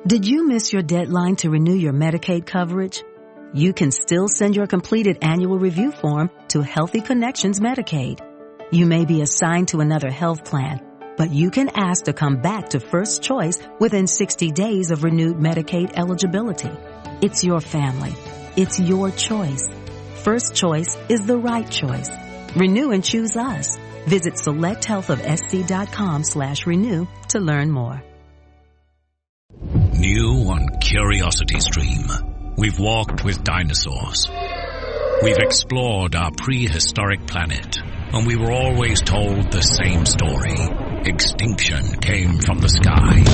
Did you miss your deadline to renew your Medicaid coverage? You can still send your completed annual review form to Healthy Connections Medicaid. You may be assigned to another health plan, but you can ask to come back to First Choice within 60 days of renewed Medicaid eligibility. It's your family. It's your choice. First Choice is the right choice. Renew and choose us. Visit selecthealthofsc.com/renew to learn more. New on Curiosity Stream, we've walked with dinosaurs. We've explored our prehistoric planet, and we were always told the same story. Extinction came from the sky.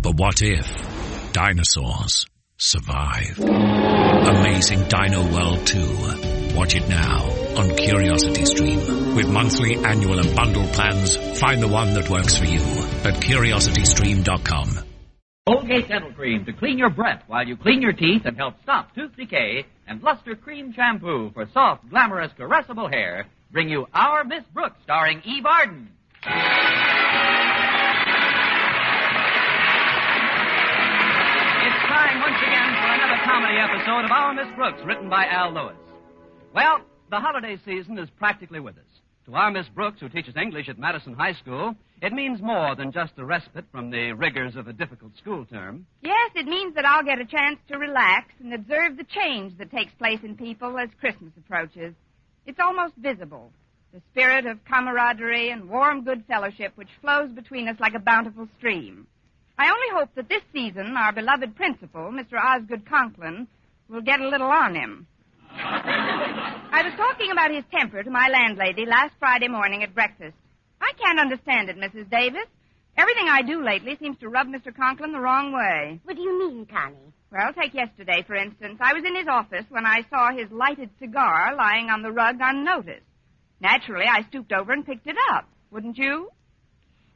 But what if dinosaurs survived? Amazing Dino World 2. Watch it now on Curiosity Stream. With monthly, annual, and bundle plans, find the one that works for you at curiositystream.com. Colgate Dental Cream to clean your breath while you clean your teeth and help stop tooth decay, and Luster Cream Shampoo for soft, glamorous, caressable hair bring you Our Miss Brooks, starring Eve Arden. It's time once again for another comedy episode of Our Miss Brooks, written by Al Lewis. Well, the holiday season is practically with us. To our Miss Brooks, who teaches English at Madison High School, it means more than just a respite from the rigors of a difficult school term. Yes, it means that I'll get a chance to relax and observe the change that takes place in people as Christmas approaches. It's almost visible, the spirit of camaraderie and warm good fellowship which flows between us like a bountiful stream. I only hope that this season our beloved principal, Mr. Osgood Conklin, will get a little on him. I was talking about his temper to my landlady last Friday morning at breakfast. I can't understand it, Mrs. Davis. Everything I do lately seems to rub Mr. Conklin the wrong way. What do you mean, Connie? Well, take yesterday, for instance. I was in his office when I saw his lighted cigar lying on the rug unnoticed. Naturally, I stooped over and picked it up. Wouldn't you?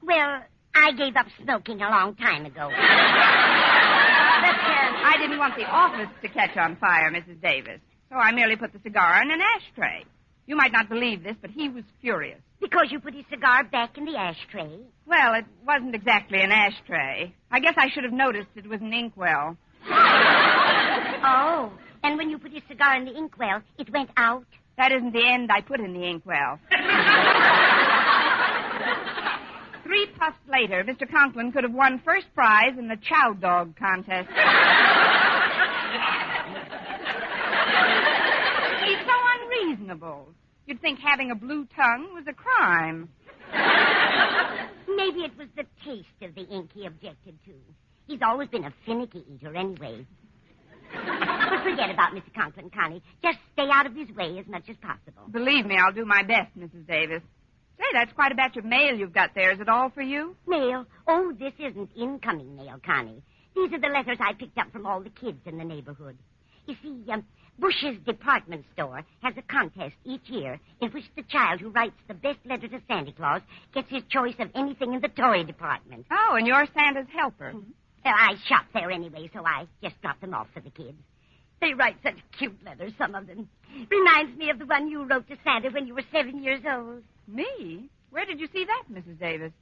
Well, I gave up smoking a long time ago. But I didn't want the office to catch on fire, Mrs. Davis. So I merely put the cigar in an ashtray. You might not believe this, but he was furious. Because you put his cigar back in the ashtray? Well, it wasn't exactly an ashtray. I guess I should have noticed it was an inkwell. Oh, and when you put his cigar in the inkwell, it went out? That isn't the end I put in the inkwell. 3 puffs later, Mr. Conklin could have won first prize in the chow dog contest. He's so unreasonable. You'd think having a blue tongue was a crime. Maybe it was the taste of the ink he objected to. He's always been a finicky eater anyway. But forget about Mr. Conklin, Connie. Just stay out of his way as much as possible. Believe me, I'll do my best, Mrs. Davis. Say, that's quite a batch of mail you've got there. Is it all for you? Mail? Oh, this isn't incoming mail, Connie. These are the letters I picked up from all the kids in the neighborhood. You see, Bush's department store has a contest each year in which the child who writes the best letter to Santa Claus gets his choice of anything in the toy department. Oh, and you're Santa's helper. Mm-hmm. Well, I shop there anyway, so I just drop them off for the kids. They write such cute letters, some of them. Reminds me of the one you wrote to Santa when you were 7 years old. Me? Where did you see that, Mrs. Davis?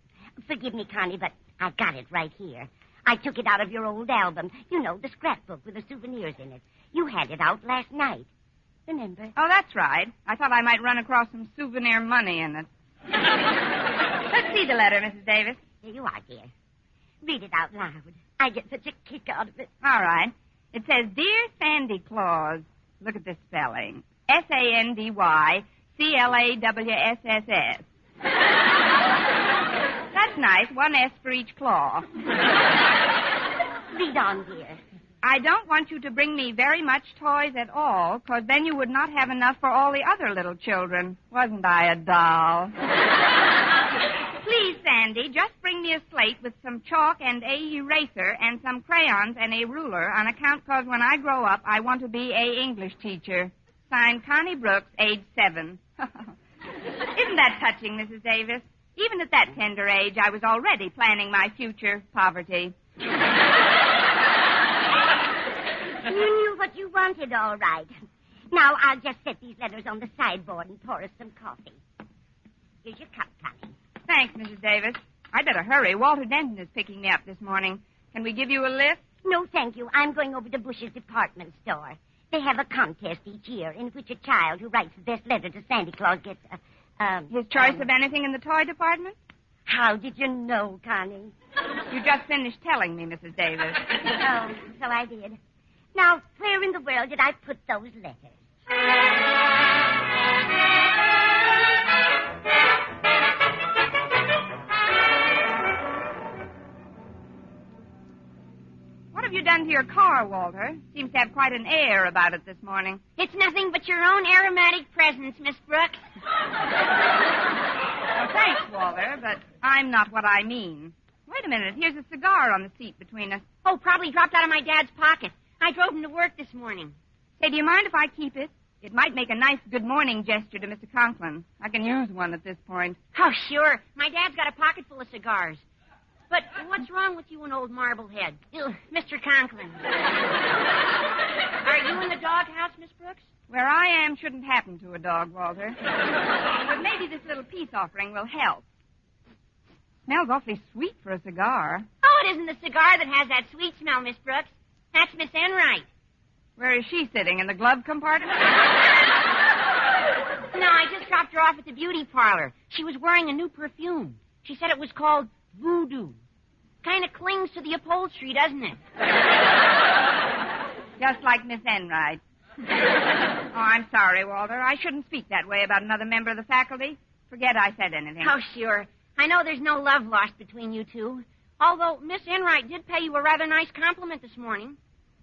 Forgive me, Connie, but I've got it right here. I took it out of your old album. You know, the scrapbook with the souvenirs in it. You had it out last night. Remember? Oh, that's right. I thought I might run across some souvenir money in it. Let's see the letter, Mrs. Davis. Here you are, dear. Read it out loud. I get such a kick out of it. All right. It says, Dear Sandy Claus. Look at this spelling. SandyClawSS. That's nice. 1 S for each claw. Read on, dear. I don't want you to bring me very much toys at all, because then you would not have enough for all the other little children. Wasn't I a doll? Please, Sandy, just bring me a slate with some chalk and a eraser and some crayons and a ruler on account because when I grow up, I want to be a English teacher. Signed, Connie Brooks, age 7. Isn't that touching, Mrs. Davis? Even at that tender age, I was already planning my future poverty. You knew what you wanted, all right. Now, I'll just set these letters on the sideboard and pour us some coffee. Here's your cup, Connie. Thanks, Mrs. Davis. I'd better hurry. Walter Denton is picking me up this morning. Can we give you a lift? No, thank you. I'm going over to Bush's department store. They have a contest each year in which a child who writes the best letter to Santa Claus gets his choice of anything in the toy department? How did you know, Connie? You just finished telling me, Mrs. Davis. Oh, so I did. Now, where in the world did I put those letters? What have you done to your car, Walter? Seems to have quite an air about it this morning. It's nothing but your own aromatic presence, Miss Brooks. Well, thanks, Walter, but I'm not what I mean. Wait a minute. Here's a cigar on the seat between us. Oh, probably dropped out of my dad's pocket. I drove him to work this morning. Say, do you mind if I keep it? It might make a nice good morning gesture to Mr. Conklin. I can use one at this point. Oh, sure. My dad's got a pocket full of cigars. But what's wrong with you and old Marblehead? Ew, Mr. Conklin. Are you in the doghouse, Miss Brooks? Where I am shouldn't happen to a dog, Walter. But maybe this little peace offering will help. Smells awfully sweet for a cigar. Oh, it isn't the cigar that has that sweet smell, Miss Brooks. That's Miss Enright. Where is she sitting? In the glove compartment? No, I just dropped her off at the beauty parlor. She was wearing a new perfume. She said it was called Voodoo. Kind of clings to the upholstery, doesn't it? Just like Miss Enright. Oh, I'm sorry, Walter. I shouldn't speak that way about another member of the faculty. Forget I said anything. Oh, sure. I know there's no love lost between you two. Although Miss Enright did pay you a rather nice compliment this morning.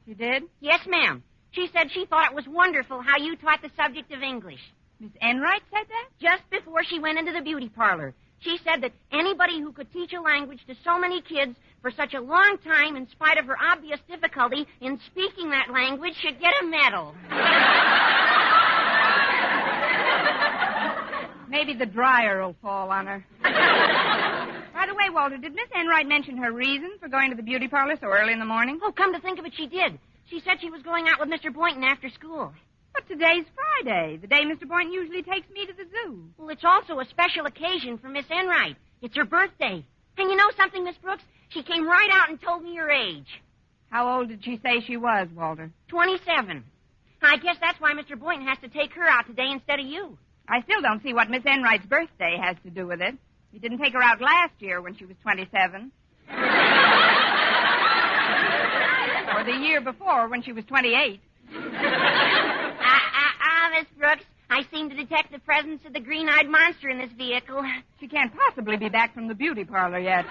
She did? Yes, ma'am. She said she thought it was wonderful how you taught the subject of English. Miss Enright said that? Just before she went into the beauty parlor. She said that anybody who could teach a language to so many kids for such a long time, in spite of her obvious difficulty in speaking that language, should get a medal. Maybe the dryer will fall on her. By the way, Walter, did Miss Enright mention her reason for going to the beauty parlor so early in the morning? Oh, come to think of it, she did. She said she was going out with Mr. Boynton after school. But today's Friday, the day Mr. Boynton usually takes me to the zoo. Well, it's also a special occasion for Miss Enright. It's her birthday. And you know something, Miss Brooks? She came right out and told me her age. How old did she say she was, Walter? 27. I guess that's why Mr. Boynton has to take her out today instead of you. I still don't see what Miss Enright's birthday has to do with it. He didn't take her out last year when she was 27. Or the year before when she was 28. Miss Brooks, I seem to detect the presence of the green-eyed monster in this vehicle. She can't possibly be back from the beauty parlor yet.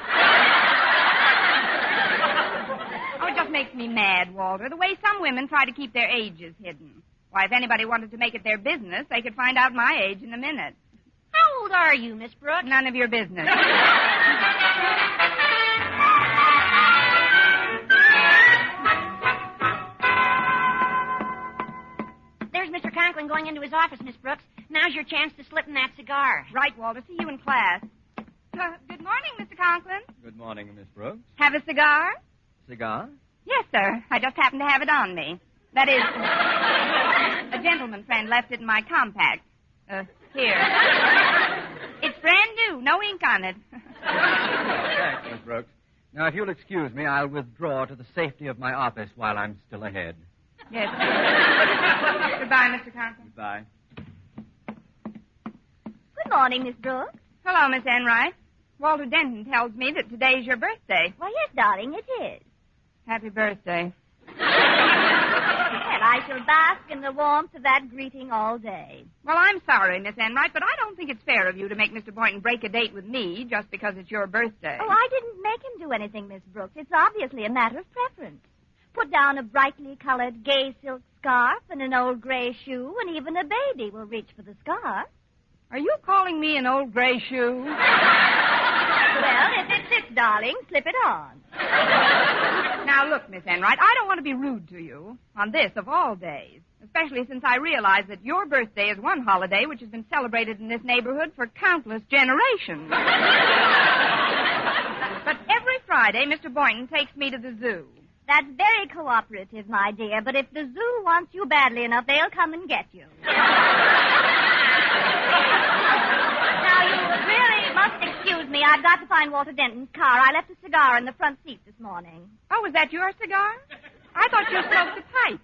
Oh, it just makes me mad, Walter, the way some women try to keep their ages hidden. Why, if anybody wanted to make it their business, they could find out my age in a minute. How old are you, Miss Brooks? None of your business. There's Mr. Conklin going into his office, Miss Brooks. Now's your chance to slip in that cigar. Right, Walter. See you in class. Good morning, Mr. Conklin. Good morning, Miss Brooks. Have a cigar? Cigar? Yes, sir. I just happened to have it on me. That is, a gentleman friend left it in my compact. Here. It's brand new. No ink on it. Thanks, Miss Brooks. Now, if you'll excuse me, I'll withdraw to the safety of my office while I'm still ahead. Yes. Goodbye, Mr. Conklin. Goodbye. Good morning, Miss Brooks. Hello, Miss Enright. Walter Denton tells me that today's your birthday. Why, yes, darling, it is. Happy birthday. And I shall bask in the warmth of that greeting all day. Well, I'm sorry, Miss Enright, but I don't think it's fair of you to make Mr. Boynton break a date with me just because it's your birthday. Oh, I didn't make him do anything, Miss Brooks. It's obviously a matter of preference. Put down a brightly colored gay silk scarf and an old gray shoe, and even a baby will reach for the scarf. Are you calling me an old gray shoe? Well, if it fits, darling, slip it on. Now, look, Miss Enright, I don't want to be rude to you on this of all days, especially since I realize that your birthday is one holiday which has been celebrated in this neighborhood for countless generations. But every Friday, Mr. Boynton takes me to the zoo. That's very cooperative, my dear, but if the zoo wants you badly enough, they'll come and get you. Now, you really must excuse me. I've got to find Walter Denton's car. I left a cigar in the front seat this morning. Oh, was that your cigar? I thought you smoked a pipe.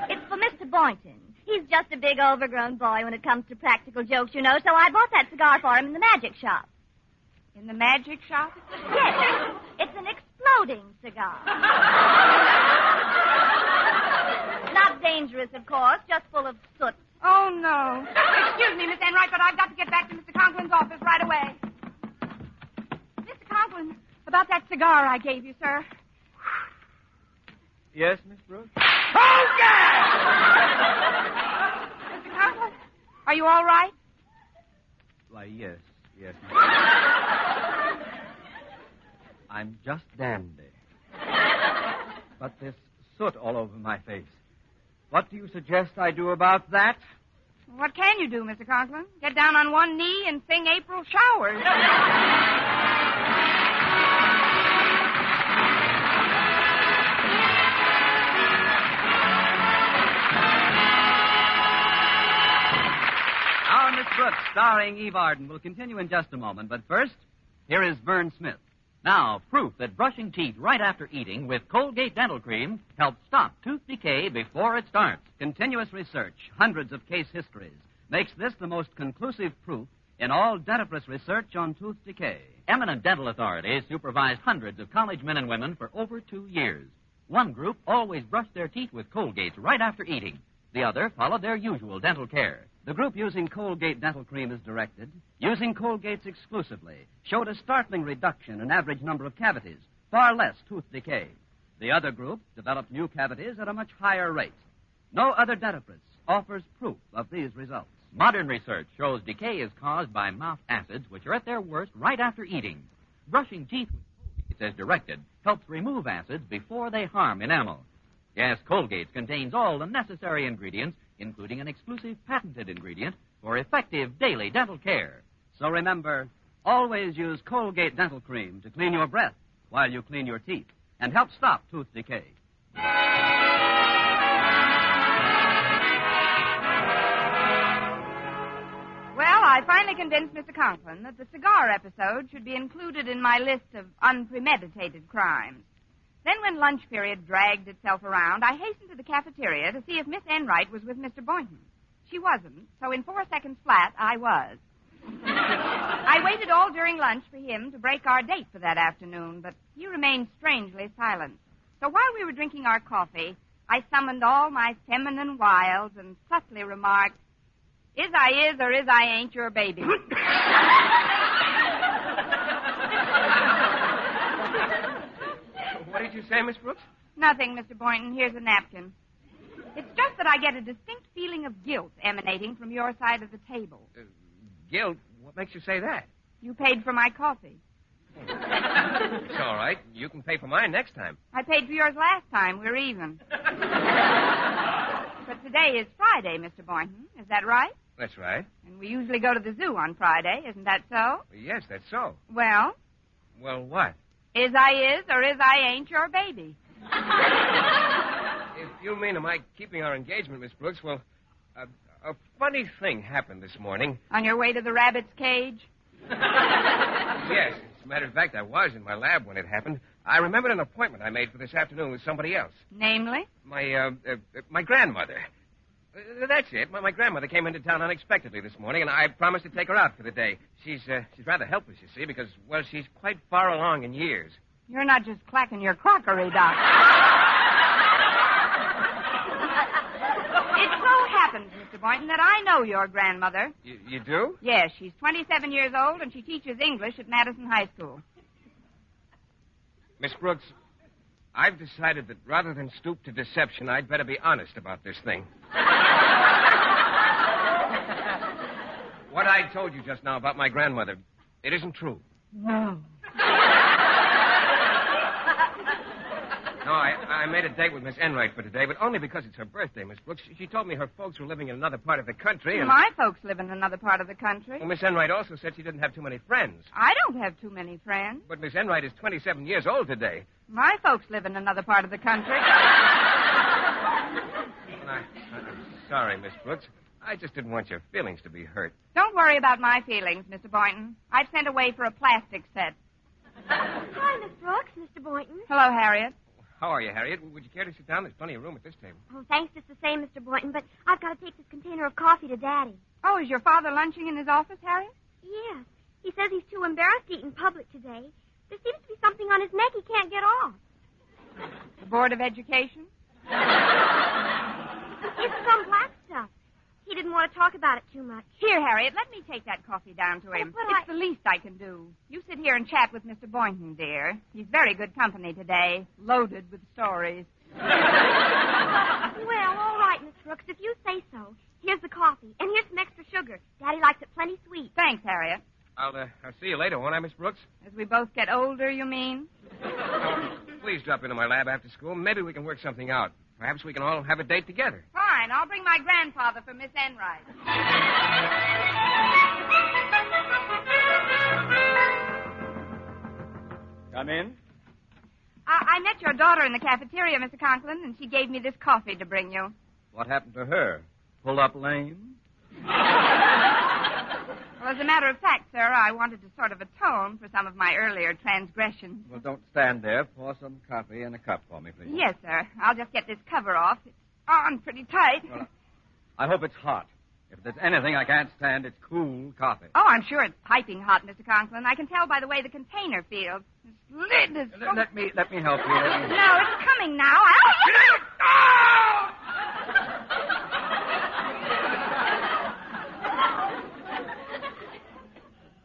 It's for Mr. Boynton. He's just a big overgrown boy when it comes to practical jokes, you know, so I bought that cigar for him in the magic shop. In the magic shop? Yes. It's an exploding cigar. Not dangerous, of course, just full of soot. Oh, no. Excuse me, Miss Enright, but I've got to get back to Mr. Conklin's office right away. Mr. Conklin, about that cigar I gave you, sir. Yes, Miss Brooks? Mr. Conklin, are you all right? Why, yes, Miss. I'm just dandy. But this soot all over my face. What do you suggest I do about that? What can you do, Mr. Conklin? Get down on one knee and sing April Showers. Our Miss Brooks, starring Eve Arden, will continue in just a moment. But first, here is Vern Smith. Now, proof that brushing teeth right after eating with Colgate Dental Cream helps stop tooth decay before it starts. Continuous research, hundreds of case histories, makes this the most conclusive proof in all dentifrice research on tooth decay. Eminent dental authorities supervised hundreds of college men and women for over 2 years. One group always brushed their teeth with Colgates right after eating. The other followed their usual dental care. The group using Colgate Dental Cream as directed, using Colgates exclusively, showed a startling reduction in average number of cavities, far less tooth decay. The other group developed new cavities at a much higher rate. No other dentifrice offers proof of these results. Modern research shows decay is caused by mouth acids, which are at their worst right after eating. Brushing teeth with Colgates as directed helps remove acids before they harm enamel. Yes, Colgate contains all the necessary ingredients, including an exclusive patented ingredient for effective daily dental care. So remember, always use Colgate Dental Cream to clean your breath while you clean your teeth and help stop tooth decay. Well, I finally convinced Mr. Conklin that the cigar episode should be included in my list of unpremeditated crimes. Then when lunch period dragged itself around, I hastened to the cafeteria to see if Miss Enright was with Mr. Boynton. She wasn't, so in 4 seconds flat, I was. I waited all during lunch for him to break our date for that afternoon, but he remained strangely silent. So while we were drinking our coffee, I summoned all my feminine wiles and subtly remarked, "Is I is or is I ain't your baby?" What did you say, Miss Brooks? Nothing, Mr. Boynton. Here's a napkin. It's just that I get a distinct feeling of guilt emanating from your side of the table. Guilt? What makes you say that? You paid for my coffee. It's all right. You can pay for mine next time. I paid for yours last time. We're even. But today is Friday, Mr. Boynton. Is that right? That's right. And we usually go to the zoo on Friday. Isn't that so? Yes, that's so. Well? Well, what? Is I is or is I ain't your baby? If you mean am I keeping our engagement, Miss Brooks, well, a funny thing happened this morning. On your way to the rabbit's cage? Yes. As a matter of fact, I was in my lab when it happened. I remembered an appointment I made for this afternoon with somebody else. Namely? My grandmother. That's it. My grandmother came into town unexpectedly this morning, and I promised to take her out for the day. She's rather helpless, you see, because, well, she's quite far along in years. You're not just clacking your crockery, Doc. It so happens, Mr. Boynton, that I know your grandmother. You do? Yes, she's 27 years old, and she teaches English at Madison High School. Miss Brooks, I've decided that rather than stoop to deception, I'd better be honest about this thing. What I told you just now about my grandmother, it isn't true. No. No, I made a date with Miss Enright for today, but only because it's her birthday, Miss Brooks. She told me her folks were living in another part of the country, and... My folks live in another part of the country. Well, Miss Enright also said she didn't have too many friends. I don't have too many friends. But Miss Enright is 27 years old today. My folks live in another part of the country. Well, I'm sorry, Miss Brooks. I just didn't want your feelings to be hurt. Don't worry about my feelings, Mr. Boynton. I've sent away for a plastic set. Hi, Miss Brooks, Mr. Boynton. Hello, Harriet. How are you, Harriet? Would you care to sit down? There's plenty of room at this table. Oh, thanks just the same, Mr. Boynton, but I've got to take this container of coffee to Daddy. Oh, is your father lunching in his office, Harriet? Yeah. He says he's too embarrassed to eat in public today. There seems to be something on his neck he can't get off. The Board of Education? It's some black stuff. He didn't want to talk about it too much. Here, Harriet, let me take that coffee down to him. but It's the least I can do. You sit here and chat with Mr. Boynton, dear. He's very good company today, loaded with stories. Well, all right, Miss Brooks, if you say so. Here's the coffee, and here's some extra sugar. Daddy likes it plenty sweet. Thanks, Harriet. I'll see you later, won't I, Miss Brooks? As we both get older, you mean? Please drop into my lab after school. Maybe we can work something out. Perhaps we can all have a date together. Fine. I'll bring my grandfather for Miss Enright. Come in. I met your daughter in the cafeteria, Mr. Conklin, and she gave me this coffee to bring you. What happened to her? Pull up lame? Well, as a matter of fact, sir, I wanted to sort of atone for some of my earlier transgressions. Well, don't stand there. Pour some coffee in a cup for me, please. Yes, sir. I'll just get this cover off. It's on pretty tight. Well, I hope it's hot. If there's anything I can't stand, it's cool coffee. Oh, I'm sure it's piping hot, Mr. Conklin. I can tell by the way the container feels. This lid is so... Let me help you. No, it's coming now.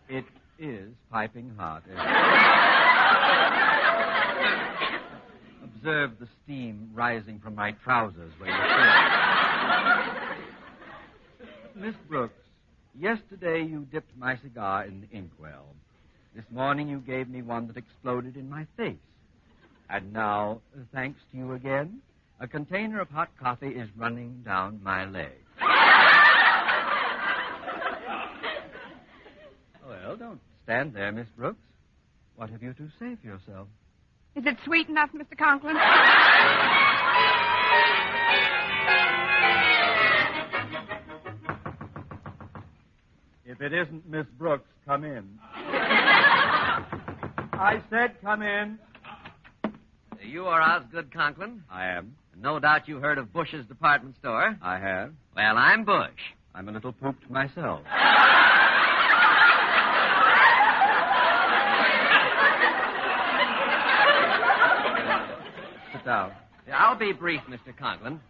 It is piping hot. Observe the steam rising from my trousers where you sit. Miss Brooks, yesterday you dipped my cigar in the inkwell. This morning you gave me one that exploded in my face. And now, thanks to you again, a container of hot coffee is running down my leg. Well, don't stand there, Miss Brooks. What have you to say for yourself? Is it sweet enough, Mr. Conklin? If it isn't Miss Brooks, come in. I said come in. You are Osgood Conklin. I am. No doubt you heard of Bush's department store. I have. Well, I'm Bush. I'm a little pooped myself. Sit down. I'll be brief, Mr. Conklin.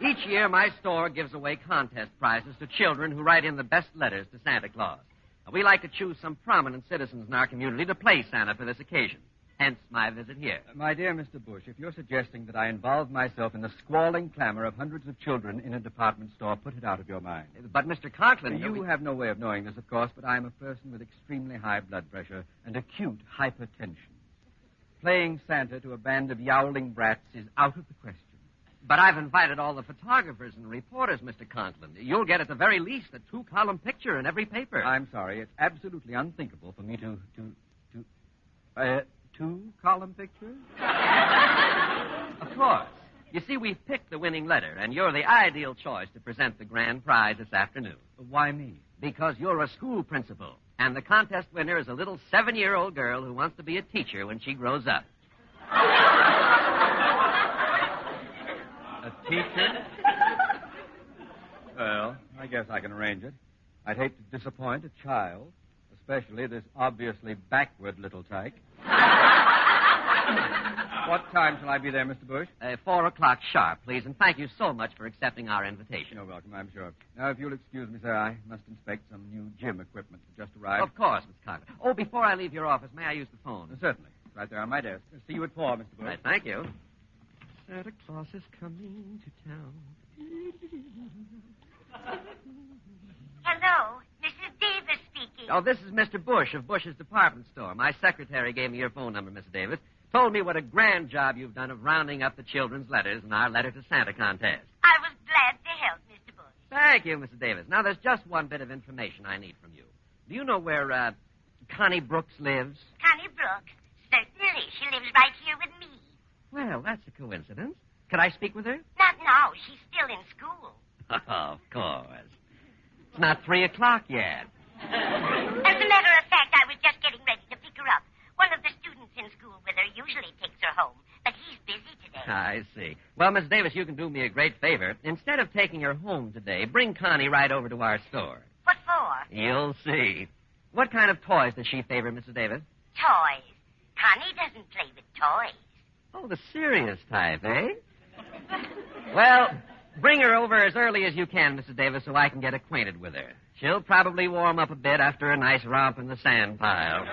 Each year, my store gives away contest prizes to children who write in the best letters to Santa Claus. We like to choose some prominent citizens in our community to play Santa for this occasion. Hence my visit here. My dear Mr. Bush, if you're suggesting that I involve myself in the squalling clamor of hundreds of children in a department store, put it out of your mind. But, Mr. Conklin... You have no way of knowing this, of course, but I am a person with extremely high blood pressure and acute hypertension. Playing Santa to a band of yowling brats is out of the question. But I've invited all the photographers and reporters, Mr. Conklin. You'll get at the very least a 2-column picture in every paper. I'm sorry. It's absolutely unthinkable for me to 2-column picture? Of course. You see, we've picked the winning letter, and you're the ideal choice to present the grand prize this afternoon. Why me? Because you're a school principal, and the contest winner is a little 7-year-old girl who wants to be a teacher when she grows up. A teacher? Well, I guess I can arrange it. I'd hate to disappoint a child, especially this obviously backward little tyke. What time shall I be there, Mr. Bush? 4 o'clock sharp, please, and thank you so much for accepting our invitation. You're welcome, I'm sure. Now, if you'll excuse me, sir, I must inspect some new gym equipment that just arrived. Of course, Miss Conklin. Oh, before I leave your office, may I use the phone? Certainly. It's right there on my desk. See you at 4, Mr. Bush. Right, thank you. Santa Claus is coming to town. Hello, Mrs. Davis speaking. Oh, this is Mr. Bush of Bush's department store. My secretary gave me your phone number, Mrs. Davis. Told me what a grand job you've done of rounding up the children's letters in our Letter to Santa contest. I was glad to help, Mr. Bush. Thank you, Mrs. Davis. Now, there's just one bit of information I need from you. Do you know where, Connie Brooks lives? Connie Brooks? Certainly. She lives right here with me. Well, that's a coincidence. Could I speak with her? Not now. She's still in school. Of course. It's not 3 o'clock yet. As a matter of fact, I was just getting ready to pick her up. One of the students in school with her usually takes her home, but he's busy today. I see. Well, Miss Davis, you can do me a great favor. Instead of taking her home today, bring Connie right over to our store. What for? You'll see. What kind of toys does she favor, Mrs. Davis? Toys. Connie doesn't play with toys. Oh, the serious type, eh? Well, bring her over as early as you can, Mrs. Davis, so I can get acquainted with her. She'll probably warm up a bit after a nice romp in the sand pile.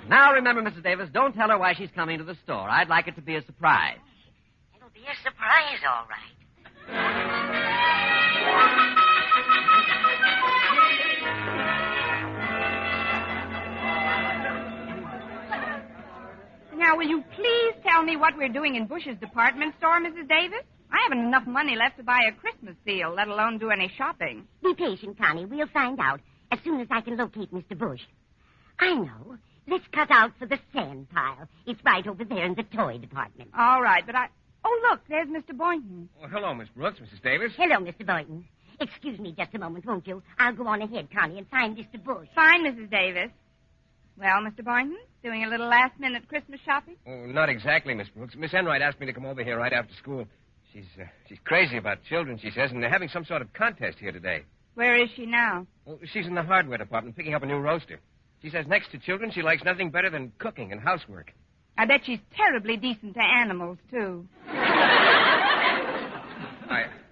Now, remember, Mrs. Davis, don't tell her why she's coming to the store. I'd like it to be a surprise. It'll be a surprise, all right. Now, will you please tell me what we're doing in Bush's department store, Mrs. Davis? I haven't enough money left to buy a Christmas seal, let alone do any shopping. Be patient, Connie. We'll find out as soon as I can locate Mr. Bush. I know. Let's cut out for the sand pile. It's right over there in the toy department. All right, but Oh, look, there's Mr. Boynton. Oh, hello, Miss Brooks, Mrs. Davis. Hello, Mr. Boynton. Excuse me just a moment, won't you? I'll go on ahead, Connie, and find Mr. Bush. Fine, Mrs. Davis. Well, Mr. Boynton, doing a little last-minute Christmas shopping? Oh, not exactly, Miss Brooks. Miss Enright asked me to come over here right after school. She's crazy about children, she says, and they're having some sort of contest here today. Where is she now? Well, she's in the hardware department picking up a new roaster. She says next to children, she likes nothing better than cooking and housework. I bet she's terribly decent to animals, too.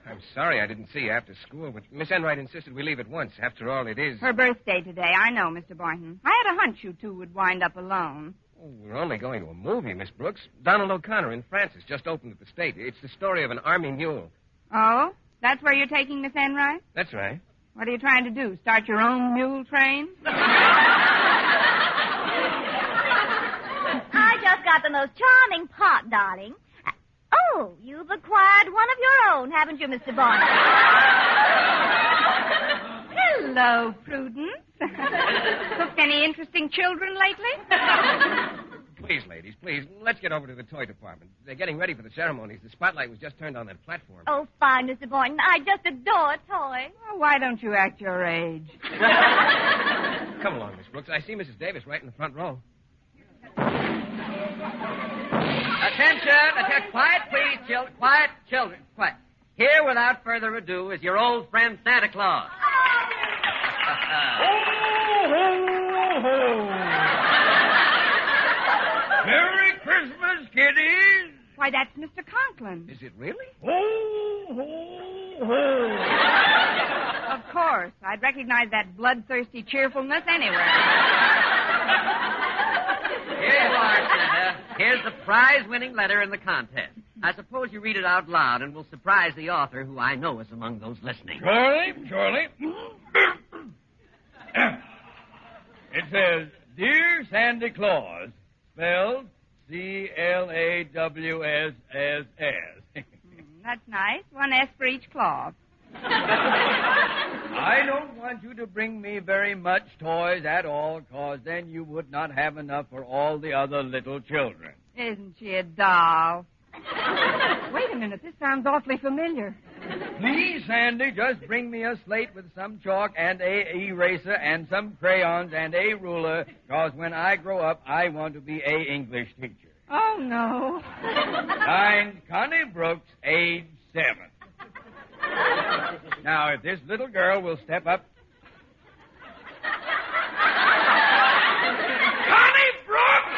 I'm sorry I didn't see you after school, but Miss Enright insisted we leave at once. After all, it is... Her birthday today, I know, Mr. Boynton. I had a hunch you two would wind up alone. Oh, we're only going to a movie, Miss Brooks. Donald O'Connor in Francis just opened at the State. It's the story of an army mule. Oh? That's where you're taking Miss Enright? That's right. What are you trying to do, start your own mule train? I just got the most charming pot, darling. Oh, you've acquired one of your own, haven't you, Mr. Boynton? Hello, Prudence. Cooked any interesting children lately? Please, ladies, please, let's get over to the toy department. They're getting ready for the ceremonies. The spotlight was just turned on that platform. Oh, fine, Mr. Boynton. I just adore toys. Well, why don't you act your age? Come along, Miss Brooks. I see Mrs. Davis right in the front row. Attention! Quiet, please, children. Quiet, children. Quiet. Here, without further ado, is your old friend Santa Claus. Ho, ho, ho. Merry Christmas, kiddies. Why, that's Mr. Conklin. Is it really? Ho, ho, ho. Of course. I'd recognize that bloodthirsty cheerfulness anywhere. Here you are, Santa. Here's the prize-winning letter in the contest. I suppose you read it out loud, and will surprise the author, who I know is among those listening. Charlie. It says, Dear Sandy Claus, spelled CLAWSSS. That's nice. One S for each claw. I don't want you to bring me very much toys at all, 'cause then you would not have enough for all the other little children. Isn't she a doll? Wait a minute. This sounds awfully familiar. Please, Sandy, just bring me a slate with some chalk and a eraser and some crayons and a ruler, 'cause when I grow up, I want to be a English teacher. Oh, no. Signed, Connie Brooks, age 7. Now, if this little girl will step up. Connie Brooks!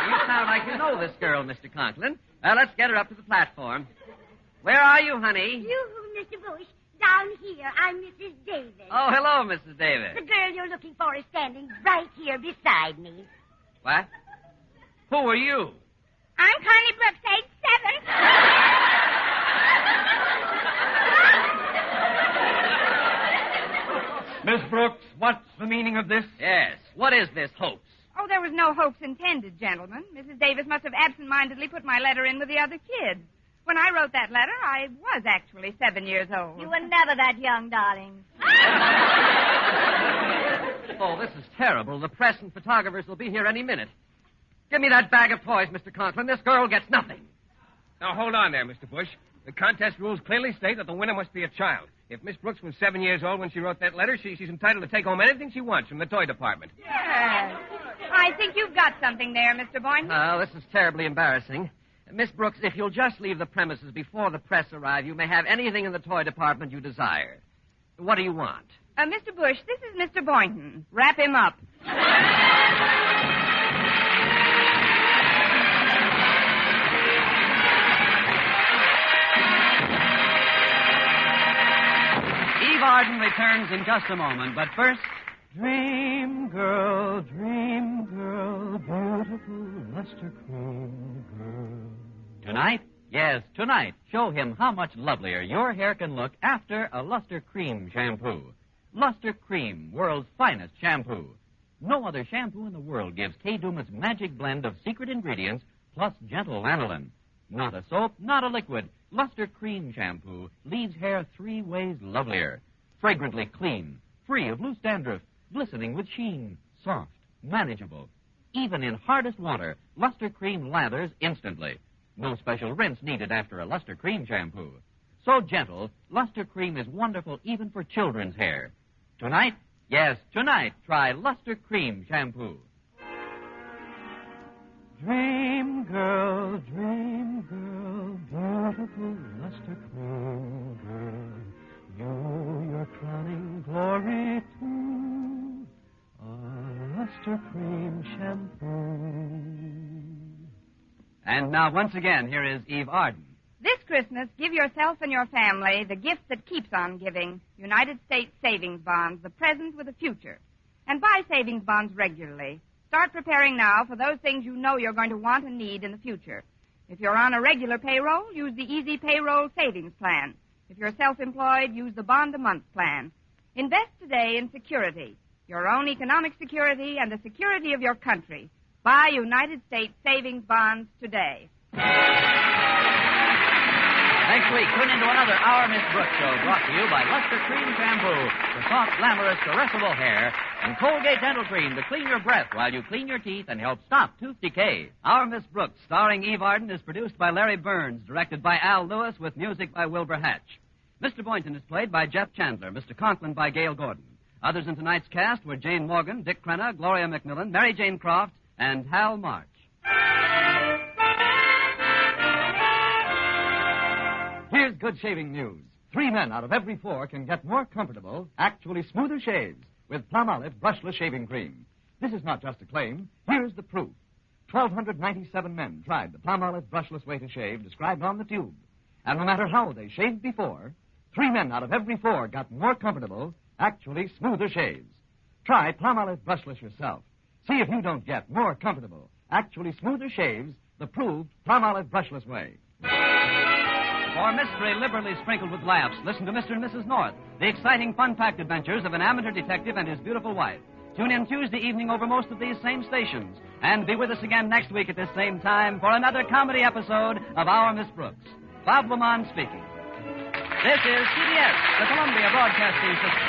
You sound like you know this girl, Mr. Conklin. Well, let's get her up to the platform. Where are you, honey? You, Mr. Bush, down here. I'm Mrs. Davis. Oh, hello, Mrs. Davis. The girl you're looking for is standing right here beside me. What? Who are you? I'm Connie Brooks, age 7. Miss Brooks, what's the meaning of this? Yes. What is this hoax? Oh, there was no hoax intended, gentlemen. Mrs. Davis must have absent-mindedly put my letter in with the other kids. When I wrote that letter, I was actually 7 years old. You were never that young, darling. Oh, this is terrible. The press and photographers will be here any minute. Give me that bag of toys, Mr. Conklin. This girl gets nothing. Now, hold on there, Mr. Bush. The contest rules clearly state that the winner must be a child. If Miss Brooks was 7 years old when she wrote that letter, she's entitled to take home anything she wants from the toy department. Yes. I think you've got something there, Mr. Boynton. Oh, this is terribly embarrassing. Miss Brooks, if you'll just leave the premises before the press arrive, you may have anything in the toy department you desire. What do you want? Mr. Bush, this is Mr. Boynton. Wrap him up. Eve Arden returns in just a moment, but first... Dream girl, beautiful luster cream girl. Tonight? Yes, tonight. Show him how much lovelier your hair can look after a Luster Cream shampoo. Luster Cream, world's finest shampoo. No other shampoo in the world gives Kay Duma's magic blend of secret ingredients plus gentle lanolin. Not a soap, not a liquid. Luster Cream shampoo leaves hair 3 ways lovelier. Fragrantly clean, free of loose dandruff, glistening with sheen, soft, manageable. Even in hardest water, Luster Cream lathers instantly. No special rinse needed after a Luster Cream shampoo. So gentle, Luster Cream is wonderful even for children's hair. Tonight, yes, tonight, try Luster Cream shampoo. Dream girl, beautiful Luster Cream girl. Your crowning glory too, a Luster Cream shampoo. And now, once again, here is Eve Arden. This Christmas, give yourself and your family the gift that keeps on giving. United States Savings Bonds, the present with a future. And buy savings bonds regularly. Start preparing now for those things you know you're going to want and need in the future. If you're on a regular payroll, use the Easy Payroll Savings Plan. If you're self-employed, use the Bond-a-Month Plan. Invest today in security, your own economic security and the security of your country. Buy United States Savings Bonds today. Next week, tune into another Our Miss Brooks show brought to you by Luster Cream Shampoo for soft, glamorous, caressable hair and Colgate Dental Cream to clean your breath while you clean your teeth and help stop tooth decay. Our Miss Brooks, starring Eve Arden, is produced by Larry Burns, directed by Al Lewis, with music by Wilbur Hatch. Mr. Boynton is played by Jeff Chandler, Mr. Conklin by Gail Gordon. Others in tonight's cast were Jane Morgan, Dick Crenna, Gloria McMillan, Mary Jane Croft, and Hal March. Here's good shaving news. 3 men out of every 4 can get more comfortable, actually smoother shaves with Palmolive brushless shaving cream. This is not just a claim. Here's the proof. 1,297 men tried the Palmolive brushless way to shave described on the tube. And no matter how they shaved before, 3 men out of every 4 got more comfortable, actually smoother shaves. Try Palmolive brushless yourself. See if you don't get more comfortable, actually smoother shaves the proved Palmolive brushless way. For mystery liberally sprinkled with laughs, listen to Mr. and Mrs. North, the exciting, fun-packed adventures of an amateur detective and his beautiful wife. Tune in Tuesday evening over most of these same stations. And be with us again next week at this same time for another comedy episode of Our Miss Brooks. Bob Lamont speaking. This is CBS, the Columbia Broadcasting System.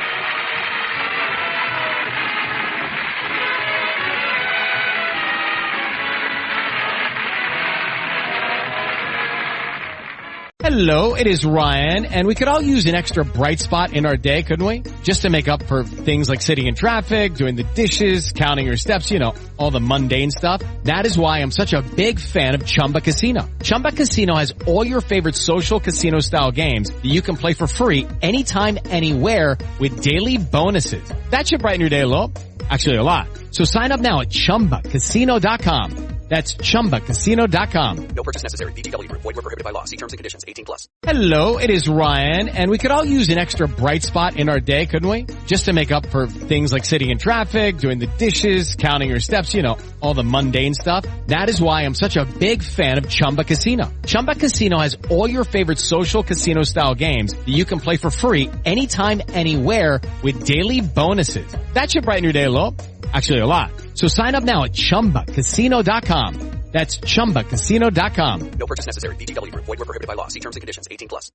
Hello, it is Ryan, and we could all use an extra bright spot in our day, couldn't we? Just to make up for things like sitting in traffic, doing the dishes, counting your steps, you know, all the mundane stuff. That is why I'm such a big fan of Chumba Casino. Chumba Casino has all your favorite social casino-style games that you can play for free anytime, anywhere with daily bonuses. That should brighten your day a little. Actually, a lot. So sign up now at ChumbaCasino.com. That's ChumbaCasino.com. No purchase necessary. VGW Group. Void where prohibited by law. See terms and conditions. 18+. Hello, it is Ryan, and we could all use an extra bright spot in our day, couldn't we? Just to make up for things like sitting in traffic, doing the dishes, counting your steps, you know, all the mundane stuff. That is why I'm such a big fan of Chumba Casino. Chumba Casino has all your favorite social casino-style games that you can play for free anytime, anywhere with daily bonuses. That should brighten your day a little. Actually, a lot. So sign up now at ChumbaCasino.com. That's ChumbaCasino.com. No purchase necessary. VGW Group. Void where prohibited by law. See terms and conditions. 18+.